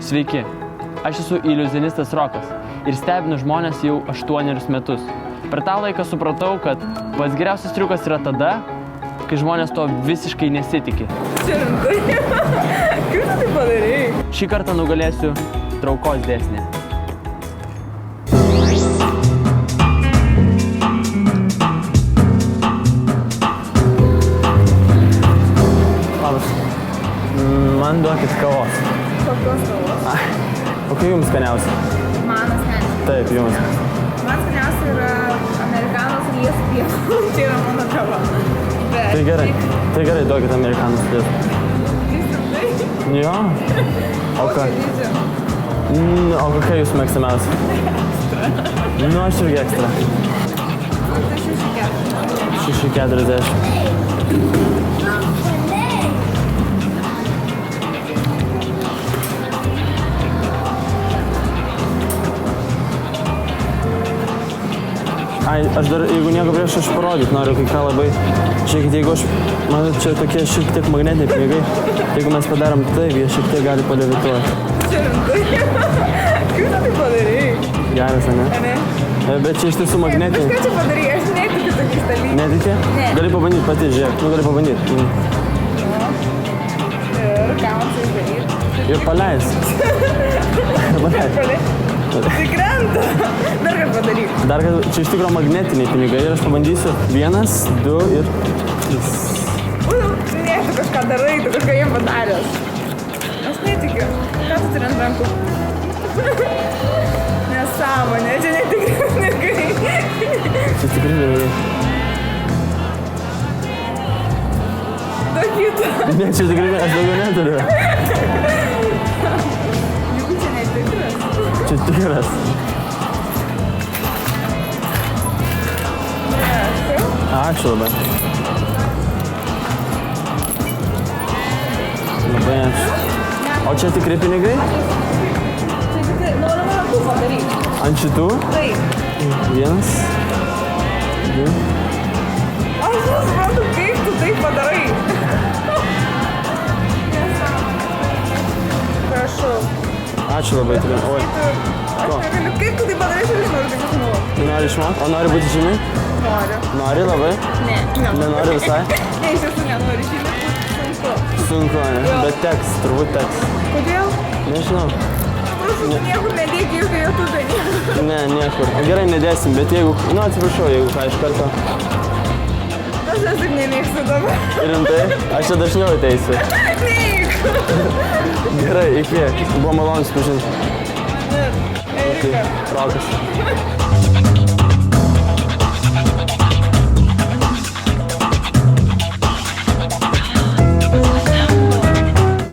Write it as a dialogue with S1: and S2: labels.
S1: Sveiki, aš esu iliuzionistas Rokas ir stebinu žmonės jau 8 metus. Per tą laiką supratau, kad pats geriausias triukas yra tada, kai žmonės to visiškai nesitikė.
S2: Rimtai? Kaip tu tai padarei?
S1: Šį kartą nugalėsiu traukos dėsnį. Labas. Man duokit kavos.
S2: Kokios kavos?
S1: O kai jums skaniausia?
S2: Man asmeniškai.
S1: Taip, jums.
S2: Man skaniausia yra amerikanos ir liesų pieno. Čia yra mano kava. Bet
S1: Tai gerai, duokit amerikanus liesų.
S2: Rimtai?
S1: Jo? O ką? O kokia jūsų mėgstamiausia? Nu, aš irgi ekstra.
S2: O tai 6,40.
S1: 6,40. Ai, aš dar, jeigu nieko prieš, aš parodyt noriu kai ką labai. Žiūrėkit, jeigu aš, man čia tokie šiek tiek magnetiniai pinigai, jeigu mes padarom taip, jie šiek tiek gali palevituoti.
S2: Čia rimtai? Kaip tu tai padarei?
S1: Geras, ane?
S2: Ne?
S1: Bet čia iš tiesų magnetiniai.
S2: Kažką čia padarei, aš netikiu tokiais dalykais.
S1: Netikė?
S2: Ne.
S1: Gali pabandyti pati, žiūrėk, nu gali pabandyti.
S2: Ir ką man tai daryti?
S1: Ir paleisk. Paleis.
S2: Tai krenta. Dar ką padaryk.
S1: Dar kad čia iš tikrųjų magnetiniai pinigai ir aš pabandysiu 1, 2 ir 3.
S2: Ne, tu kažką darai, tu kažką jiem padaręs. Aš netikiu. Ką tu turi ant rankų? Nesąmonė, čia netikri pinigai.
S1: Čia tikrai pinigai.
S2: Dokita.
S1: Ne, čia tikrai, aš daugiau neturiu.
S2: Juk čia netikras.
S1: Čia tikras. Ačiū labai. Labai ačiū. O čia tikri pinigai?
S2: Čia tikrai, noriu rankų padaryk.
S1: Ant šitų?
S2: Taip.
S1: 1, 2.
S2: Aš nesuprantu, kaip tu tai padarai. Prašau.
S1: Ačiū labai tikrai. Oi.
S2: Aš negaliu, kaip tu tai padarai, aš noriu tai išmokti.
S1: Tu nori išmokti? O nori būti žymi?
S2: Noriu.
S1: Nori labai?
S2: Ne.
S1: Nenori visai?
S2: Ne, iš tiesų nenoriu, žymi sunku.
S1: Sunku, ne? Bet teks, turbūt teks.
S2: Kodėl?
S1: Nežinau.
S2: Prašau, niekur nedėk jokio YouTube'e.
S1: Ne, niekur. Gerai, nedėsim, bet jeigu... Nu, atsiprašau, jeigu ką iš karto.
S2: Aš jas tik nemėgstu dabar.
S1: Rimtai? Aš čia dažniau ateisiu.
S2: Neik.
S1: Gerai, iki. Buvo malonu susipažinti.
S2: Erika.
S1: Rokas.